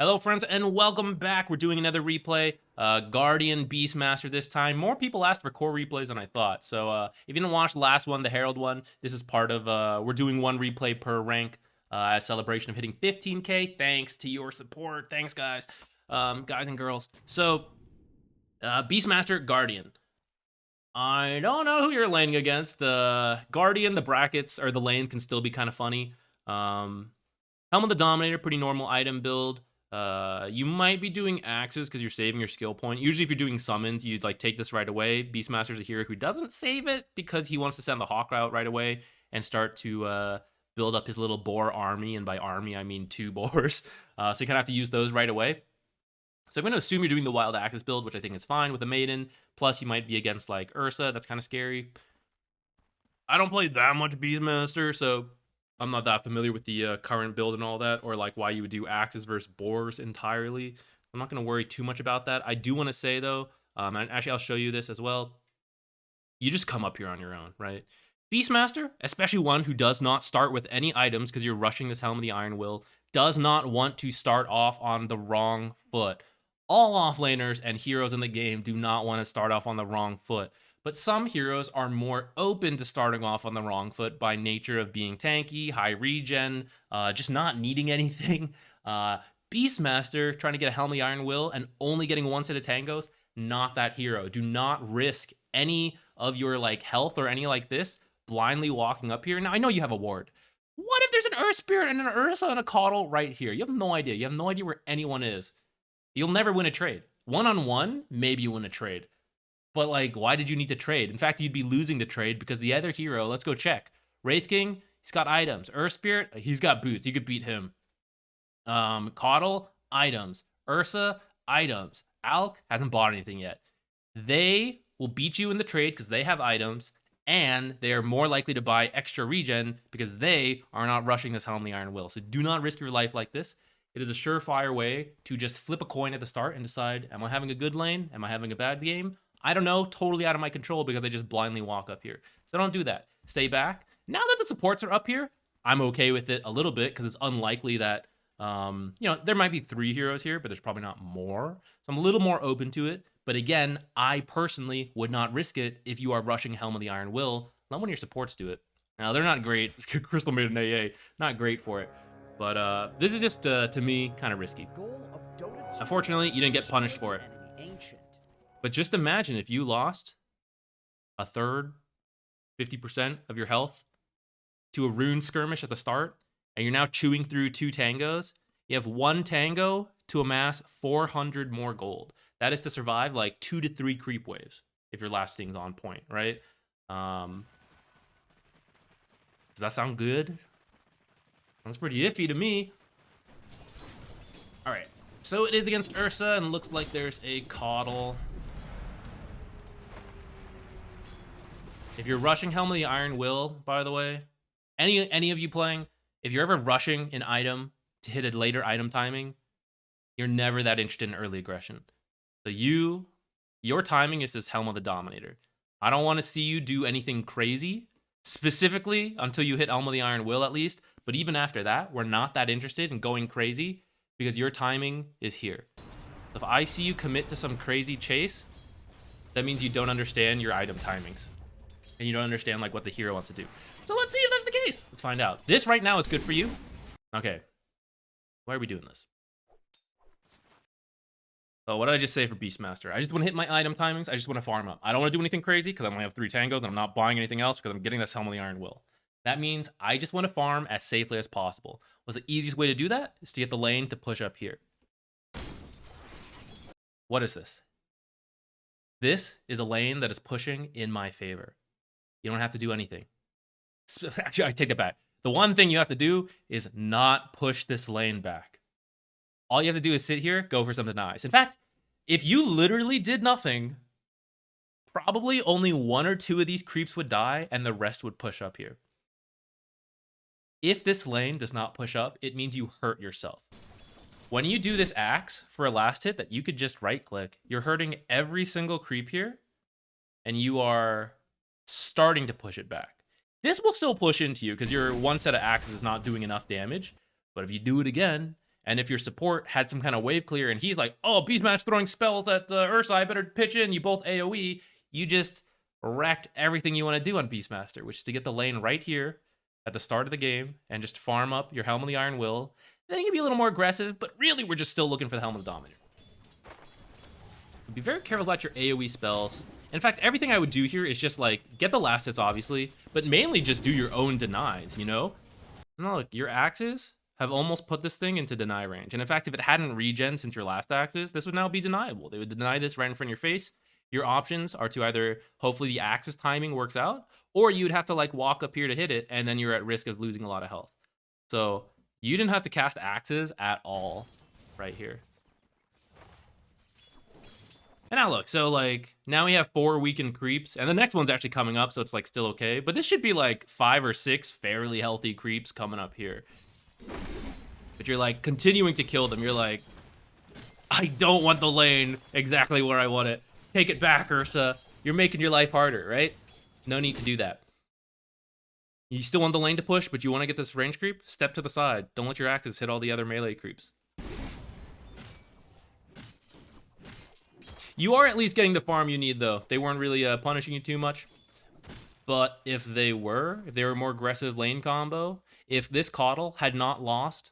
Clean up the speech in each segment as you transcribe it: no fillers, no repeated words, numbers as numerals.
Hello, friends, and welcome back. We're doing another replay. Guardian Beastmaster this time. More people asked for core replays than I thought. So if you didn't watch the last one, the Herald one, this is part of, we're doing one replay per rank as celebration of hitting 15K. Thanks to your support. Thanks, guys. Guys and girls. So, Beastmaster, Guardian. I don't know who you're laning against. Guardian, the brackets, or the lane can still be kind of funny. Helm of the Dominator, pretty normal item build. You might be doing axes because you're saving your skill point. Usually if you're doing summons, you'd like take this right away. Beastmaster's a hero who doesn't save it because he wants to send the Hawk out right away and start to build up his little boar army. And by army, I mean 2 boars. So you kind of have to use those right away. So I'm going to assume you're doing the wild axes build, which I think is fine with a maiden. Plus you might be against like Ursa. That's kind of scary. I don't play that much Beastmaster, so I'm not that familiar with the current build and all that, or like why you would do axes versus boars entirely. I'm not going to worry too much about that. I do want to say though, and actually I'll show you this as well. You just come up here on your own, right? Beastmaster, especially one who does not start with any items because you're rushing this Helm of the Iron Will, does not want to start off on the wrong foot. All offlaners and heroes in the game do not want to start off on the wrong foot. But some heroes are more open to starting off on the wrong foot by nature of being tanky, high regen, just not needing anything. Beastmaster, trying to get a Helm of the Iron Will and only getting one set of tangos, not that hero. Do not risk any of your like health or any like this blindly walking up here. Now, I know you have a ward. What if there's an Earth Spirit and an Ursa and a Caudle right here? You have no idea. You have no idea where anyone is. You'll never win a trade. One-on-one, maybe you win a trade. But, like, why did you need to trade? In fact, you'd be losing the trade because the other hero, let's go check. Wraith King, he's got items. Earth Spirit, he's got boots. You could beat him. Caudle, items. Ursa, items. Alk hasn't bought anything yet. They will beat you in the trade because they have items, and they are more likely to buy extra regen because they are not rushing this Helm of the Iron Will. So do not risk your life like this. It is a surefire way to just flip a coin at the start and decide, am I having a good lane? Am I having a bad game? I don't know, totally out of my control because I just blindly walk up here. So don't do that. Stay back. Now that the supports are up here, I'm okay with it a little bit because it's unlikely that, there might be 3 heroes here, but there's probably not more. So I'm a little more open to it. But again, I personally would not risk it if you are rushing Helm of the Iron Will. Let one of your supports do it. Now, they're not great. Crystal made an AA. Not great for it. But this is just, to me, kind of risky. Unfortunately, you didn't get punished for it. But just imagine if you lost a third, 50% of your health to a rune skirmish at the start, and you're now chewing through 2 tangos. You have 1 tango to amass 400 more gold. That is to survive like 2 to 3 creep waves if your last thing's on point, right? Does that sound good? Sounds pretty iffy to me. All right, so it is against Ursa, and looks like there's a Caudle. If you're rushing Helm of the Iron Will, by the way, any of you playing, if you're ever rushing an item to hit a later item timing, you're never that interested in early aggression. So your timing is this Helm of the Dominator. I don't want to see you do anything crazy, specifically until you hit Helm of the Iron Will at least. But even after that, we're not that interested in going crazy because your timing is here. If I see you commit to some crazy chase, that means you don't understand your item timings. And you don't understand like what the hero wants to do. So let's see if that's the case. Let's find out. This right now is good for you. Okay. Why are we doing this? Oh, what did I just say for Beastmaster? I just want to hit my item timings. I just want to farm up. I don't want to do anything crazy because I only have 3 tangos and I'm not buying anything else because I'm getting this Helm of the Iron Will. That means I just want to farm as safely as possible. What's the easiest way to do that? Is to get the lane to push up here. What is this? This is a lane that is pushing in my favor. You don't have to do anything. Actually, I take that back. The one thing you have to do is not push this lane back. All you have to do is sit here, go for some denies. In fact, if you literally did nothing, probably only 1 or 2 of these creeps would die and the rest would push up here. If this lane does not push up, it means you hurt yourself. When you do this axe for a last hit that you could just right click, you're hurting every single creep here and you are starting to push it back. This will still push into you because your 1 set of axes is not doing enough damage. But if you do it again And if your support had some kind of wave clear and he's like, oh, Beastmaster throwing spells at Ursa, I better pitch in, you both AoE, you just wrecked everything you want to do on Beastmaster, which is to get the lane right here at the start of the game and just farm up your Helm of the Iron Will. Then you can be a little more aggressive, but really we're just still looking for the Helm of the Dominator. Be very careful about your AoE spells. In fact, everything I would do here is just like, get the last hits obviously, but mainly just do your own denies, you know? No, look, your axes have almost put this thing into deny range. And in fact, if it hadn't regen since your last axes, this would now be deniable. They would deny this right in front of your face. Your options are to either, hopefully the axes timing works out, or you'd have to like walk up here to hit it, and then you're at risk of losing a lot of health. So you didn't have to cast axes at all right here. And now look, so like, now we have 4 weakened creeps, and the next one's actually coming up, so it's like still okay. But this should be like 5 or 6 fairly healthy creeps coming up here. But you're like continuing to kill them. You're like, I don't want the lane exactly where I want it. Take it back, Ursa. You're making your life harder, right? No need to do that. You still want the lane to push, but you want to get this range creep? Step to the side. Don't let your axes hit all the other melee creeps. You are at least getting the farm you need, though. They weren't really punishing you too much. But if they were more aggressive lane combo, if this Coddle had not lost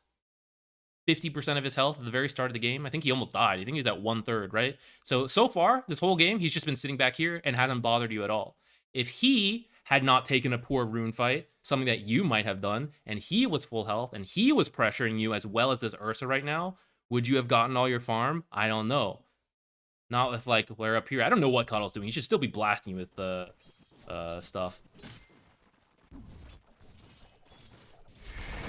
50% of his health at the very start of the game, I think he almost died. I think he was at 1/3, right? So far, this whole game, he's just been sitting back here and hasn't bothered you at all. If he had not taken a poor rune fight, something that you might have done, and he was full health, and he was pressuring you as well as this Ursa right now, would you have gotten all your farm? I don't know. Not with, like, we're up here. I don't know what Coddle's doing. He should still be blasting you with the stuff.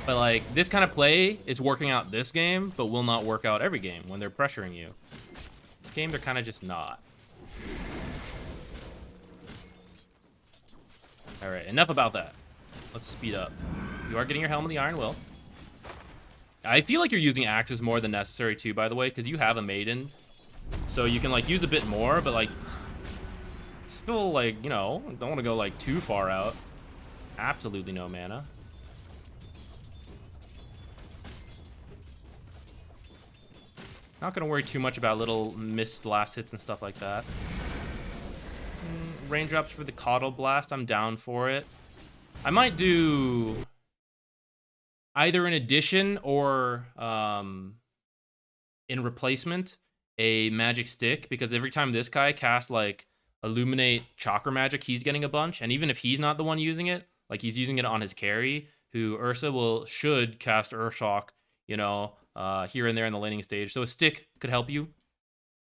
But, like, this kind of play is working out this game, but will not work out every game when they're pressuring you. This game, they're kind of just not. Alright, enough about that. Let's speed up. You are getting your Helm of the Iron Will. I feel like you're using axes more than necessary, too, by the way, because you have a Maiden. So you can, like, use a bit more, but, like, still, like, you know, don't want to go, like, too far out. Absolutely no mana. Not going to worry too much about little missed last hits and stuff like that. Raindrops for the Coddle Blast, I'm down for it. I might do either in addition or in replacement a magic stick, because every time this guy casts like Illuminate Chakra Magic, he's getting a bunch, and even if he's not the one using it, like he's using it on his carry, who Ursa should cast Earthshock, you know, here and there in the laning stage. So a stick could help you,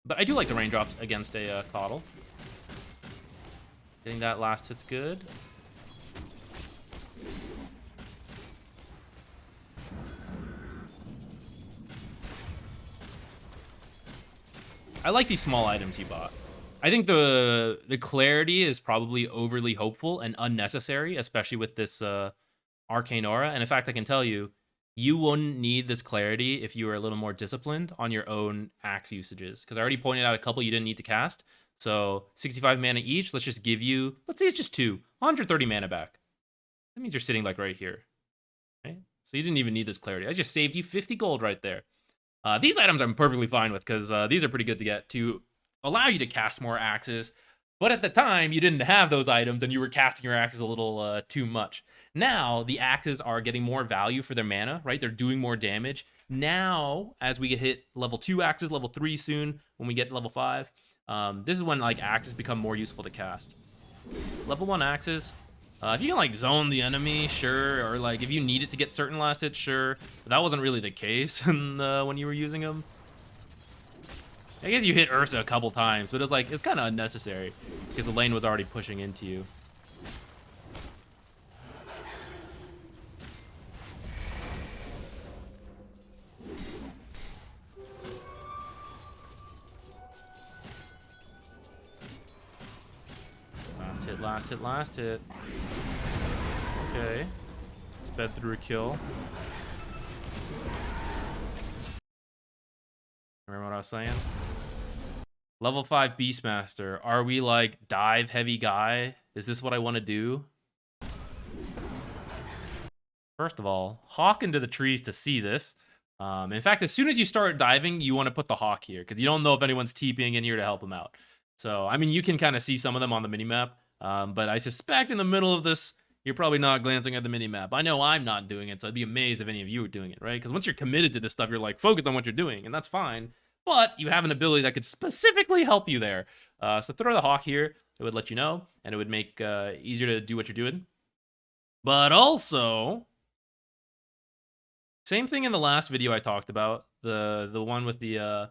but I do like the raindrops against a Coddle. Getting that last hit's good. I like these small items you bought. I think the clarity is probably overly hopeful and unnecessary, especially with this Arcane Aura. And in fact, I can tell you, you wouldn't need this clarity if you were a little more disciplined on your own axe usages. Because I already pointed out a couple you didn't need to cast. So 65 mana each, let's just give you, let's say it's just 2, 130 mana back. That means you're sitting like right here, right? So you didn't even need this clarity. I just saved you 50 gold right there. These items I'm perfectly fine with, because these are pretty good to get to allow you to cast more axes. But at the time, you didn't have those items and you were casting your axes a little too much. Now, the axes are getting more value for their mana, right? They're doing more damage. Now, as we get hit level 2 axes, level 3 soon, when we get to level 5, this is when like axes become more useful to cast. Level 1 axes, if you can like zone the enemy, sure, or like if you need it to get certain last hits, sure. But that wasn't really the case when you were using them. I guess you hit Ursa a couple times, but it was like, it's kind of unnecessary because the lane was already pushing into you. Last hit. Okay. Sped through a kill. Remember what I was saying? Level 5 Beastmaster. Are we like dive heavy guy? Is this what I want to do? First of all, hawk into the trees to see this. In fact, as soon as you start diving, you want to put the hawk here because you don't know if anyone's TPing in here to help him out. So, I mean, you can kind of see some of them on the minimap, but I suspect in the middle of this, you're probably not glancing at the minimap. I know I'm not doing it, so I'd be amazed if any of you were doing it, right? Because once you're committed to this stuff, you're like focused on what you're doing, and that's fine. But you have an ability that could specifically help you there. So throw the hawk here. It would let you know, and it would make easier to do what you're doing. But also, same thing in the last video I talked about, the one with the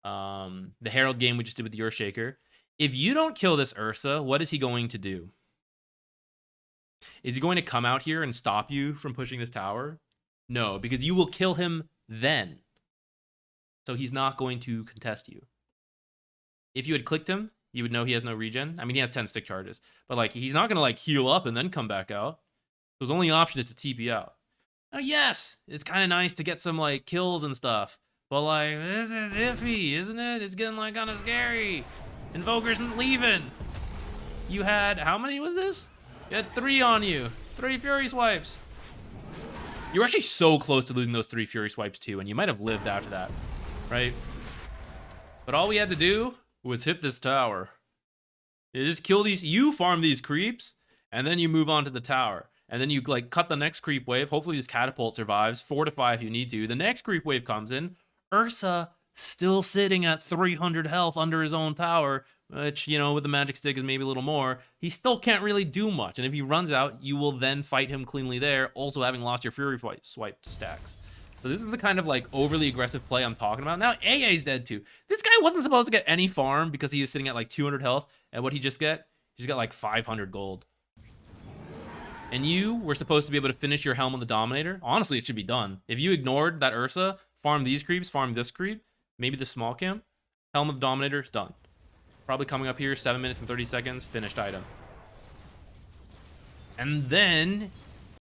Herald game we just did with the Earthshaker. If you don't kill this Ursa, what is he going to do? Is he going to come out here and stop you from pushing this tower? No, because you will kill him then. So he's not going to contest you. If you had clicked him, you would know he has no regen. I mean, he has 10 stick charges. But, like, he's not going to, like, heal up and then come back out. So his only option is to TP out. Now, yes, it's kind of nice to get some, like, kills and stuff. But, like, this is iffy, isn't it? It's getting, like, kind of scary. Invoker's leaving. You had, how many was this? You had 3 on you. 3 Fury Swipes. You were actually so close to losing those 3 Fury Swipes, too, and you might have lived after that, right? But all we had to do was hit this tower. You just kill these, you farm these creeps, and then you move on to the tower. And then you, like, cut the next creep wave. Hopefully this catapult survives. Fortify if you need to. The next creep wave comes in. Ursa still sitting at 300 health under his own tower, which, you know, with the magic stick is maybe a little more. He still can't really do much. And if he runs out, you will then fight him cleanly there, also having lost your Fury Swipe stacks. So this is the kind of, like, overly aggressive play I'm talking about. Now, AA's dead, too. This guy wasn't supposed to get any farm because he was sitting at, like, 200 health. And what he just get? He just got, like, 500 gold. And you were supposed to be able to finish your Helm of the Dominator. Honestly, it should be done. If you ignored that Ursa, farm these creeps, farm this creep, maybe the small camp, Helm of the Dominator is done. Probably coming up here, 7 minutes and 30 seconds, finished item. And then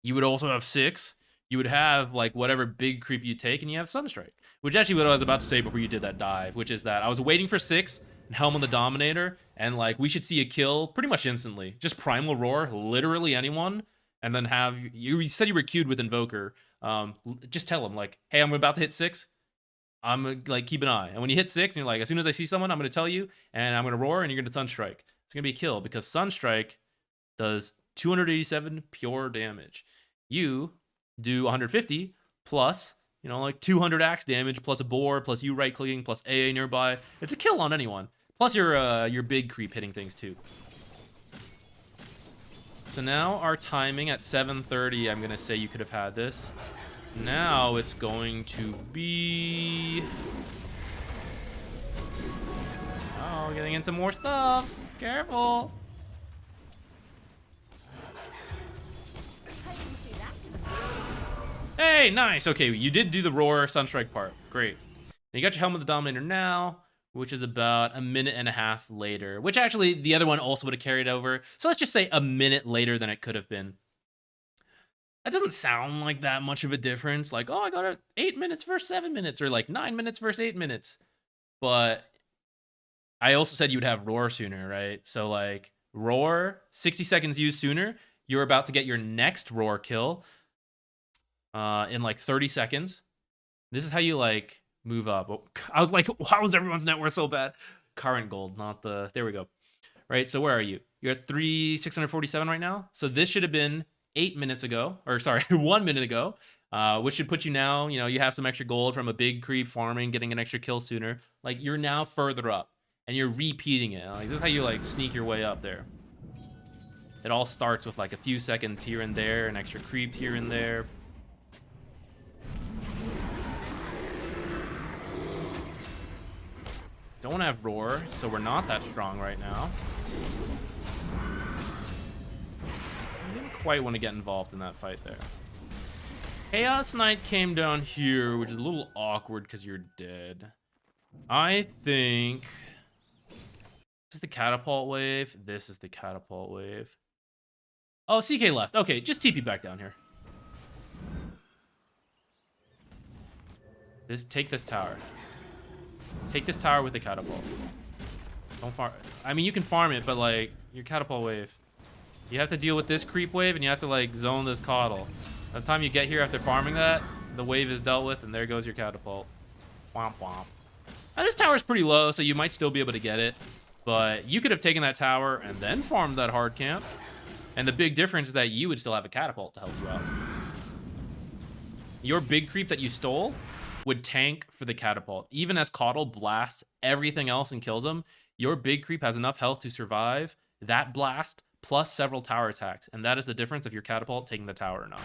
you would also have 6. You would have, like, whatever big creep you take, and you have Sunstrike. Which actually what I was about to say before you did that dive, which is that I was waiting for 6 and Helm of the Dominator, and, like, we should see a kill pretty much instantly. Just Primal Roar, literally anyone, and then have, you said you were queued with Invoker. Just tell him, like, hey, I'm about to hit 6. I'm like, keep an eye. And when you hit 6, and you're like, as soon as I see someone, I'm going to tell you, and I'm going to roar, and you're going to Sunstrike. It's going to be a kill, because Sunstrike does 287 pure damage. You do 150 plus, you know, like 200 axe damage, plus a boar, plus you right-clicking, plus AA nearby. It's a kill on anyone. Plus your big creep hitting things, too. So now our timing at 7:30, I'm going to say you could have had this. Now it's going to be... Oh, getting into more stuff. Careful. Hey, nice. Okay, you did do the Roar Sunstrike part. Great. And you got your Helm of the Dominator now, which is about a minute and a half later, which actually the other one also would have carried over. So let's just say a minute later than it could have been. That doesn't sound like that much of a difference. Like, oh, I got it 8 minutes versus 7 minutes, or like 9 minutes versus 8 minutes. But I also said you would have Roar sooner, right? So like Roar, 60 seconds used sooner. You're about to get your next Roar kill in like 30 seconds. This is how you like move up. Oh, I was like, why was everyone's net worth so bad? Current gold, not the, there we go. Right, so where are you? You're at 647 right now. So this should have been 8 minutes ago, or sorry, 1 minute ago, which should put you now, you know, you have some extra gold from a big creep farming, getting an extra kill sooner. Like, you're now further up, and you're repeating it. Like, this is how you, like, sneak your way up there. It all starts with, like, a few seconds here and there, an extra creep here and there. Don't have Roar, so we're not that strong right now. I didn't quite want to get involved in that fight there. Chaos Knight came down here, which is a little awkward because you're dead. I think... This is the catapult wave. This is the catapult wave. Oh, CK left. Okay, just TP back down here. Take this tower. Take this tower with the catapult. Don't farm. I mean, you can farm it, but like your catapult wave, you have to deal with this creep wave, and you have to like zone this coddle. By the time you get here after farming that, The wave is dealt with, and there goes your catapult. Womp womp. Now, this tower's pretty low, so you might still be able to get it. But you could have taken that tower and then farmed that hard camp. And the big difference is that you would still have a catapult to help you out. Your big creep that you stole would tank for the catapult. Even as Coddle blasts everything else and kills him, your big creep has enough health to survive that blast plus several tower attacks. And that is the difference of your catapult taking the tower or not.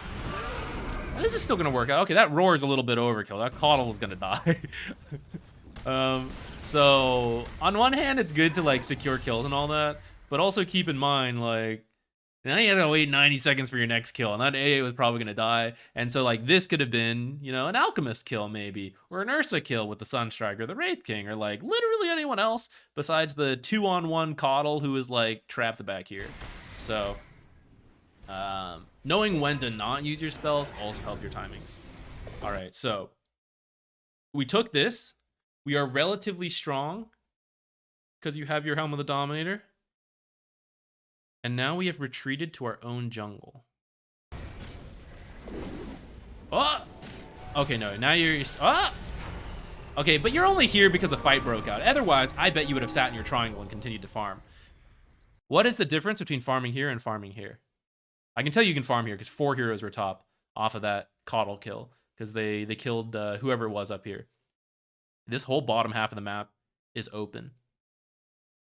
And this is still going to work out. Okay, that roar is a little bit overkill. That Coddle is going to die. So on one hand, it's good to like secure kills and all that, but also keep in mind, like, now you have to wait 90 seconds for your next kill, and that AA was probably going to die. And so, like, this could have been, you know, an Alchemist kill, maybe, or an Ursa kill with the Sunstrike or the Wraith King, or, like, literally anyone else besides the 2-on-1 Coddle who is, like, trapped back here. So, knowing when to not use your spells also help your timings. All right, so we took this. We are relatively strong because you have your Helm of the Dominator. And now we have retreated to our own jungle. Oh! Okay, no, now you're... Oh! Okay, but you're only here because the fight broke out. Otherwise, I bet you would have sat in your triangle and continued to farm. What is the difference between farming here and farming here? I can tell you can farm here because 4 heroes were top off of that Coddle kill because they killed whoever it was up here. This whole bottom half of the map is open.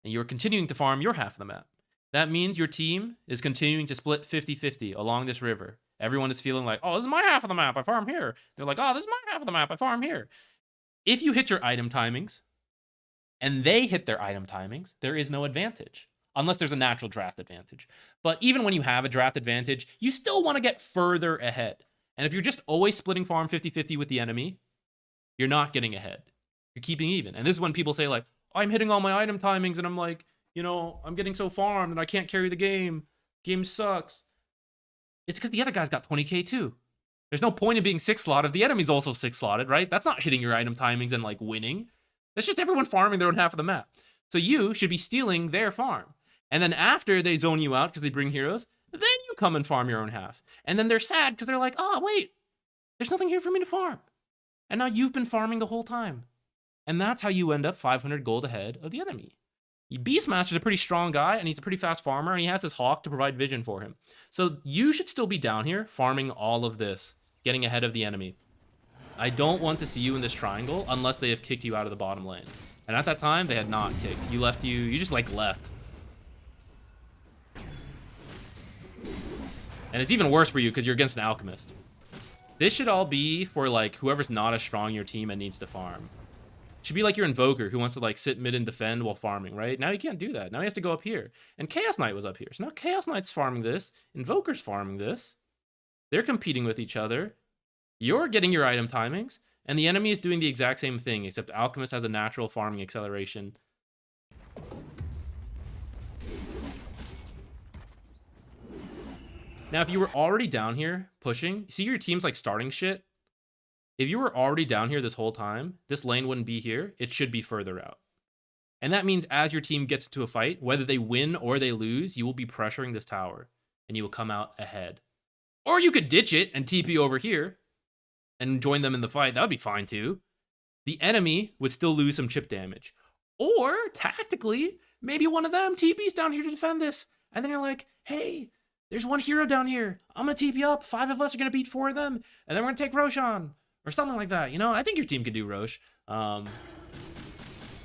And you're continuing to farm your half of the map. That means your team is continuing to split 50-50 along this river. Everyone is feeling like, oh, this is my half of the map, I farm here. They're like, oh, this is my half of the map, I farm here. If you hit your item timings, and they hit their item timings, there is no advantage. Unless there's a natural draft advantage. But even when you have a draft advantage, you still want to get further ahead. And if you're just always splitting farm 50-50 with the enemy, you're not getting ahead. You're keeping even. And this is when people say like, I'm hitting all my item timings, and I'm like, you know, I'm getting so farmed and I can't carry the game. Game sucks. It's because the other guy's got 20k too. There's no point in being 6-slotted if the enemy's also 6-slotted, right? That's not hitting your item timings and like winning. That's just everyone farming their own half of the map. So you should be stealing their farm. And then after they zone you out because they bring heroes, then you come and farm your own half. And then they're sad because they're like, oh, wait, there's nothing here for me to farm. And now you've been farming the whole time. And that's how you end up 500 gold ahead of the enemy. Beastmaster's a pretty strong guy, and he's a pretty fast farmer, and he has this hawk to provide vision for him. So you should still be down here farming all of this, getting ahead of the enemy. I don't want to see you in this triangle unless they have kicked you out of the bottom lane. And at that time, they had not kicked. You just like left. And it's even worse for you because you're against an Alchemist. This should all be for like whoever's not as strong in your team and needs to farm. Should be like your Invoker who wants to like sit mid and defend while farming, right? Now he can't do that. Now he has to go up here. And Chaos Knight was up here. So now Chaos Knight's farming this. Invoker's farming this. They're competing with each other. You're getting your item timings. And the enemy is doing the exact same thing, except Alchemist has a natural farming acceleration. Now, if you were already down here pushing, see your team's like starting shit? If you were already down here this whole time, this lane wouldn't be here. It should be further out. And that means as your team gets into a fight, whether they win or they lose, you will be pressuring this tower and you will come out ahead. Or you could ditch it and TP over here and join them in the fight. That would be fine too. The enemy would still lose some chip damage. Or tactically, maybe one of them TP's down here to defend this. And then you're like, hey, there's one hero down here. I'm going to TP up. 5 of us are going to beat 4 of them. And then we're going to take Roshan. Or something like that, you know? I think your team could do Rosh. You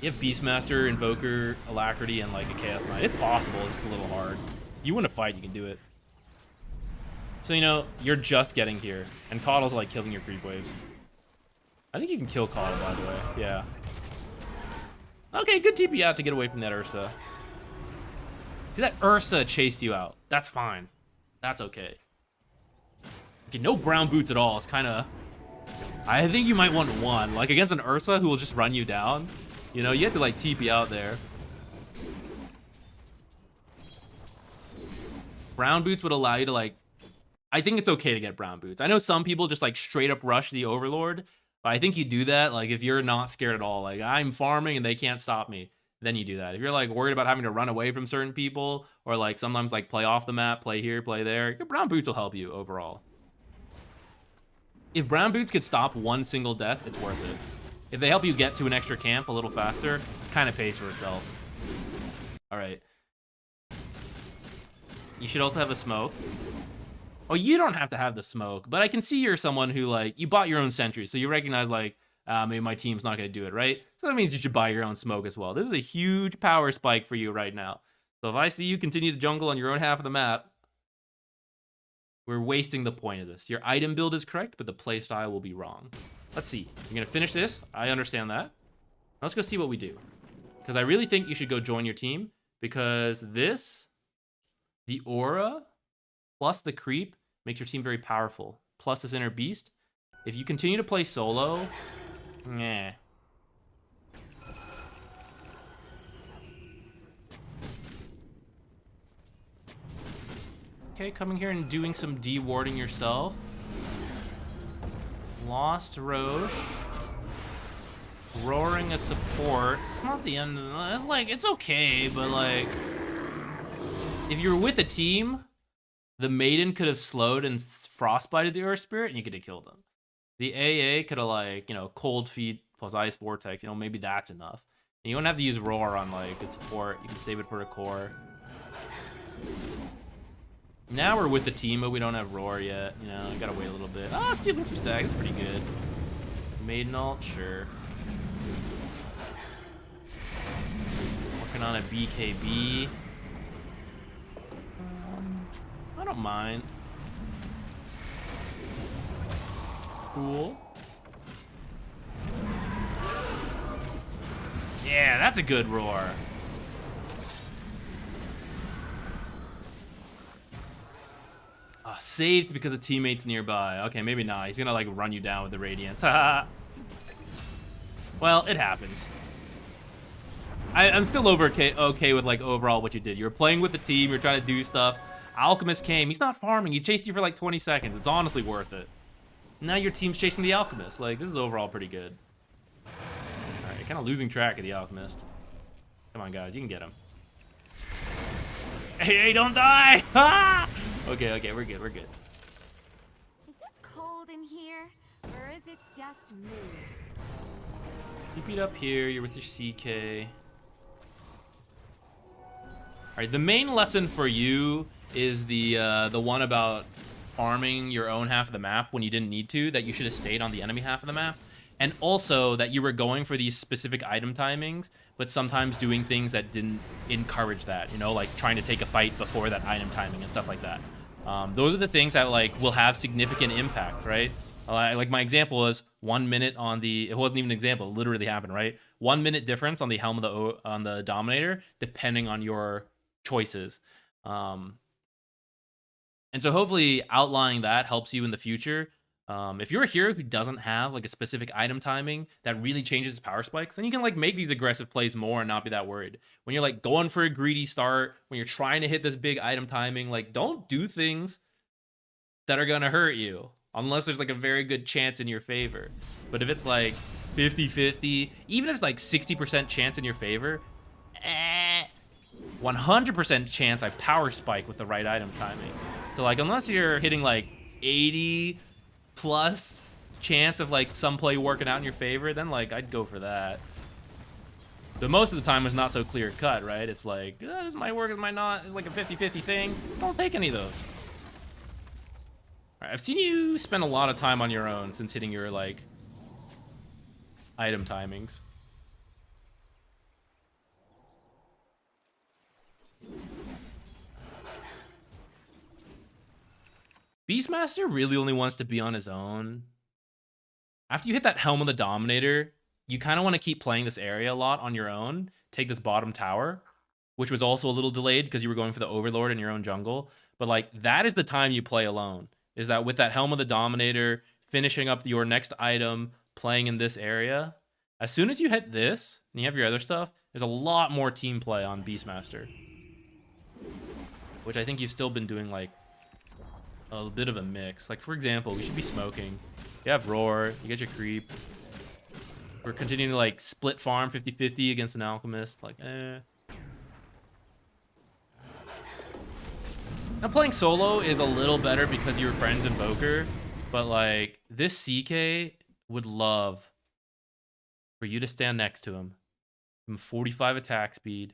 have Beastmaster, Invoker, Alacrity, and like a Chaos Knight. It's possible, it's just a little hard. You win a fight, you can do it. So, you know, you're just getting here. And Coddle's like killing your creep waves. I think you can kill Coddle, by the way. Yeah. Okay, good TP out to get away from that Ursa. See, that Ursa chased you out. That's fine. That's okay. Okay, no brown boots at all. It's kind of... I think you might want one. Like, against an Ursa who will just run you down. You know, you have to, like, TP out there. Brown boots would allow you to, like... I think it's okay to get brown boots. I know some people just, like, straight up rush the Overlord. But I think you do that, like, if you're not scared at all. Like, I'm farming and they can't stop me. Then you do that. If you're, like, worried about having to run away from certain people. Or, like, sometimes, like, play off the map, play here, play there. Your brown boots will help you overall. If brown boots could stop one single death, it's worth it. If they help you get to an extra camp a little faster, it kind of pays for itself. All right. You should also have a smoke. Oh, you don't have to have the smoke, but I can see you're someone who, like, you bought your own sentry, so you recognize, like, maybe my team's not going to do it, right? So that means you should buy your own smoke as well. This is a huge power spike for you right now. So if I see you continue to jungle on your own half of the map, we're wasting the point of this. Your item build is correct, but the playstyle will be wrong. Let's see. You're going to finish this. I understand that. Let's go see what we do. Because I really think you should go join your team, because this, the aura, plus the creep, makes your team very powerful. Plus this inner beast. If you continue to play solo, nah. Okay, coming here and doing some de-warding yourself. Lost Roche. Roaring a support. It's not the end of the... It's like, it's okay, but like... If you were with a team, the Maiden could have slowed and frostbited the Earth Spirit, and you could have killed them. The AA could have, like, you know, Cold Feet plus Ice Vortex. You know, maybe that's enough. And you don't have to use Roar on, like, a support. You can save it for a core. Now we're with the team, but we don't have Roar yet. You know, gotta wait a little bit. Oh, stealing some stacks is pretty good. Maiden ult, sure. Working on a BKB. I don't mind. Cool. Yeah, that's a good roar. Oh, saved because a teammate's nearby. Okay, maybe not. He's gonna like run you down with the Radiance. Well, it happens. I'm still okay with like overall what you did. You were playing with the team. You're trying to do stuff. Alchemist came. He's not farming. He chased you for like 20 seconds. It's honestly worth it. Now your team's chasing the Alchemist. Like, this is overall pretty good. All right, kind of losing track of the Alchemist. Come on, guys. You can get him. Hey, don't die! Okay, we're good. We're good. Is it cold in here, or is it just me? You beat up here. You're with your CK. All right, the main lesson for you is the one about farming your own half of the map when you didn't need to, that you should have stayed on the enemy half of the map. And also that you were going for these specific item timings, but sometimes doing things that didn't encourage that, you know, like trying to take a fight before that item timing and stuff like that. Those are the things that like will have significant impact, right? Like my example was 1 minute on the, it wasn't even an example, it literally happened, right? 1 minute difference on the helm of on the Dominator, depending on your choices. And so hopefully outlining that helps you in the future. If you're a hero who doesn't have like a specific item timing that really changes his power spikes, then you can like make these aggressive plays more and not be that worried. When you're like going for a greedy start, when you're trying to hit this big item timing, like don't do things that are gonna hurt you unless there's like a very good chance in your favor. But if it's like 50-50, even if it's like 60% chance in your favor, 100% chance I power spike with the right item timing. So like unless you're hitting like 80 plus chance of like some play working out in your favor, then like I'd go for that. But most of the time it's not so clear cut, right? It's like, this might work, this might not. It's like a 50-50 thing. Don't take any of those. All right, I've seen you spend a lot of time on your own since hitting your like item timings. Beastmaster really only wants to be on his own. After you hit that Helm of the Dominator, you kind of want to keep playing this area a lot on your own. Take this bottom tower, which was also a little delayed because you were going for the Overlord in your own jungle. But like that is the time you play alone. Is that with that Helm of the Dominator, finishing up your next item, playing in this area. As soon as you hit this, and you have your other stuff, there's a lot more team play on Beastmaster. Which I think you've still been doing like a bit of a mix. Like for example, we should be smoking. You have Roar, you get your creep. We're continuing to like split farm 50-50 against an Alchemist. Like, Now playing solo is a little better because you're friends Invoker. But like this CK would love for you to stand next to him, give him 45 attack speed,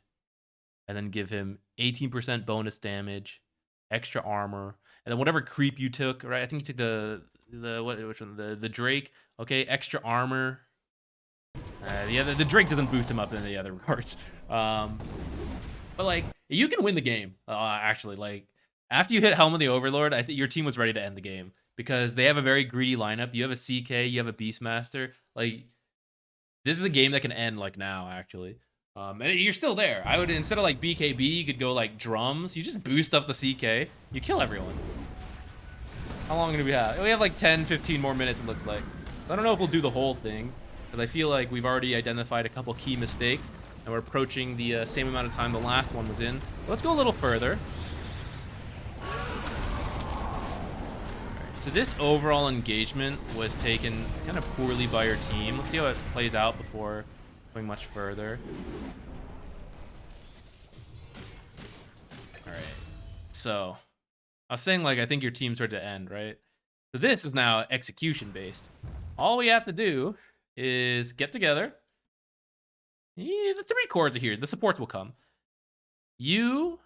and then give him 18% bonus damage, extra armor, and then whatever creep you took, right? I think you took which one? The Drake. Okay, extra armor. The Drake doesn't boost him up in the other regards. But like you can win the game. Actually, like after you hit Helm of the Overlord, I think your team was ready to end the game because they have a very greedy lineup. You have a CK, you have a Beastmaster. Like this is a game that can end like now, actually. And you're still there. I would, instead of like BKB, you could go like drums. You just boost up the CK. You kill everyone. How long do we have? We have like 10, 15 more minutes, it looks like. I don't know if we'll do the whole thing, because I feel like we've already identified a couple key mistakes, and we're approaching the same amount of time the last one was in. But let's go a little further. So this overall engagement was taken kind of poorly by your team. Let's see how it plays out before going much further. All right. So I was saying, like, I think your team's ready to end, right? So this is now execution based. All we have to do is get together. Yeah, the 3 cores are here. The supports will come. You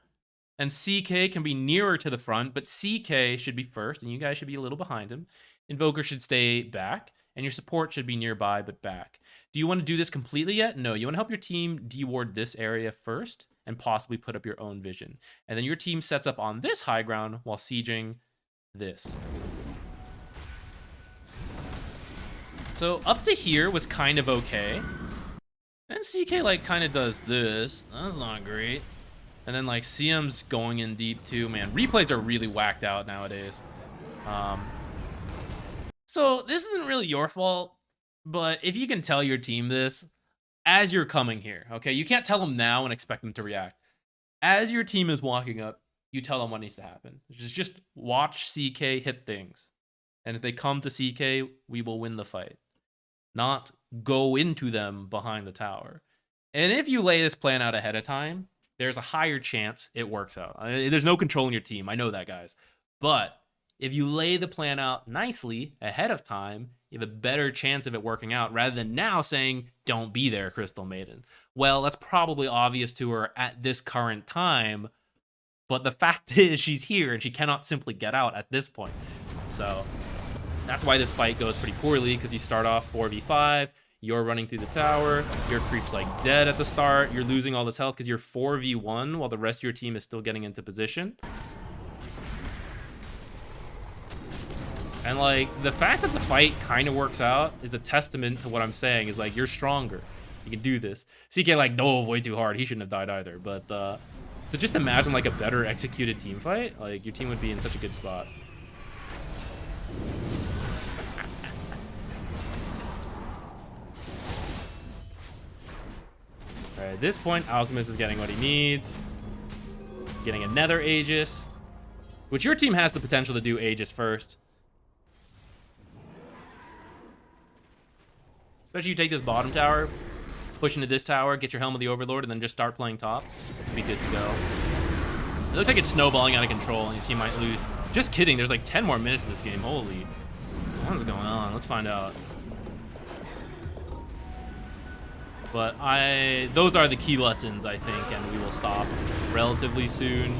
and CK can be nearer to the front, but CK should be first, and you guys should be a little behind him. Invoker should stay back, and your support should be nearby, but back. Do you want to do this completely yet? No, you want to help your team deward this area first, and possibly put up your own vision. And then your team sets up on this high ground while sieging this. So up to here was kind of okay. And CK like kind of does this. That's not great. And then like CM's going in deep too. Man, replays are really whacked out nowadays. So this isn't really your fault, but if you can tell your team this as you're coming here, okay? You can't tell them now and expect them to react. As your team is walking up, you tell them what needs to happen. Just watch CK hit things. And if they come to CK, we will win the fight. Not go into them behind the tower. And if you lay this plan out ahead of time, there's a higher chance it works out. I mean, there's no control in your team. I know that, guys. But if you lay the plan out nicely ahead of time, you have a better chance of it working out rather than now saying, don't be there, Crystal Maiden. Well, that's probably obvious to her at this current time, but the fact is she's here and she cannot simply get out at this point. So that's why this fight goes pretty poorly, because you start off 4v5, you're running through the tower, your creep's like dead at the start, you're losing all this health because you're 4v1 while the rest of your team is still getting into position. And like the fact that the fight kind of works out is a testament to what I'm saying, is like you're stronger. You can do this. CK like, no, way too hard. He shouldn't have died either. But just imagine like a better executed team fight. Like your team would be in such a good spot. All right, at this point, Alchemist is getting what he needs. Getting a Nether Aegis, which your team has the potential to do Aegis first. Especially you take this bottom tower, push into this tower, get your Helm of the Overlord, and then just start playing top. Be good to go. It looks like it's snowballing out of control, and your team might lose. Just kidding, there's like 10 more minutes in this game. Holy, what's going on? Let's find out. But those are the key lessons, I think, and we will stop relatively soon.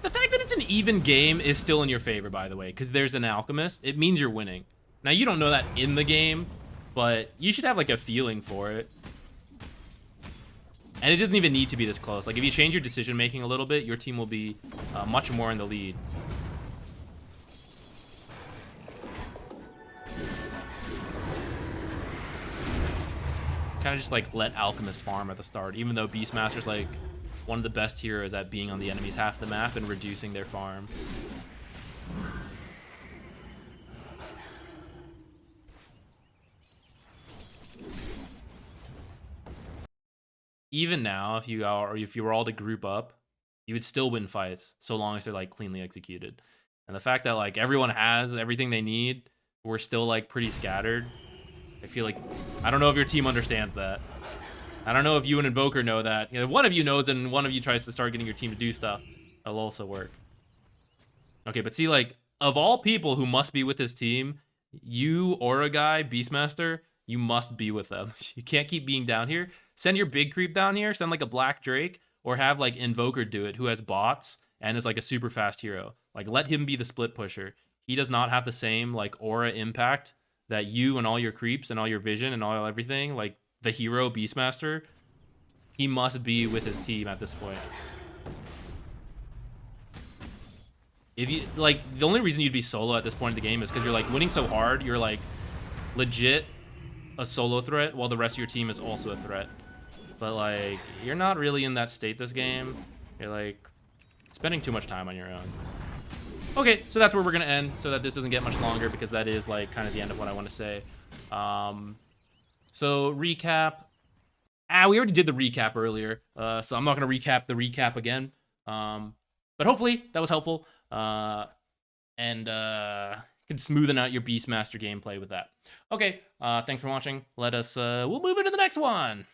The fact that it's an even game is still in your favor, by the way, because there's an Alchemist. It means you're winning. Now, you don't know that in the game, but you should have like a feeling for it. And it doesn't even need to be this close. Like if you change your decision making a little bit, your team will be much more in the lead. Kind of just like let Alchemist farm at the start, even though Beastmaster's like one of the best heroes at being on the enemy's half of the map and reducing their farm. Even now, if you were all to group up, you would still win fights so long as they're like cleanly executed. And the fact that like everyone has everything they need, we're still like pretty scattered. I feel like, I don't know if your team understands that. I don't know if you and Invoker know that. You know, one of you knows and one of you tries to start getting your team to do stuff. It'll also work. Okay, but see, like, of all people who must be with his team, you, Aura Guy, Beastmaster, you must be with them. You can't keep being down here. Send your big creep down here, send like a Black Drake, or have like Invoker do it, who has bots and is like a super fast hero. Like, let him be the split pusher. He does not have the same like aura impact that you and all your creeps and all your vision and all everything, like the hero Beastmaster. He must be with his team at this point. If you like, the only reason you'd be solo at this point in the game is because you're like winning so hard. You're like legit a solo threat, while the rest of your team is also a threat. But like, you're not really in that state this game. You're like spending too much time on your own. Okay, so that's where we're gonna end, so that this doesn't get much longer, because that is like kind of the end of what I want to say. So recap. We already did the recap earlier, so I'm not gonna recap the recap again. But hopefully that was helpful. And can smoothen out your Beastmaster gameplay with that. Okay, thanks for watching. We'll move into the next one.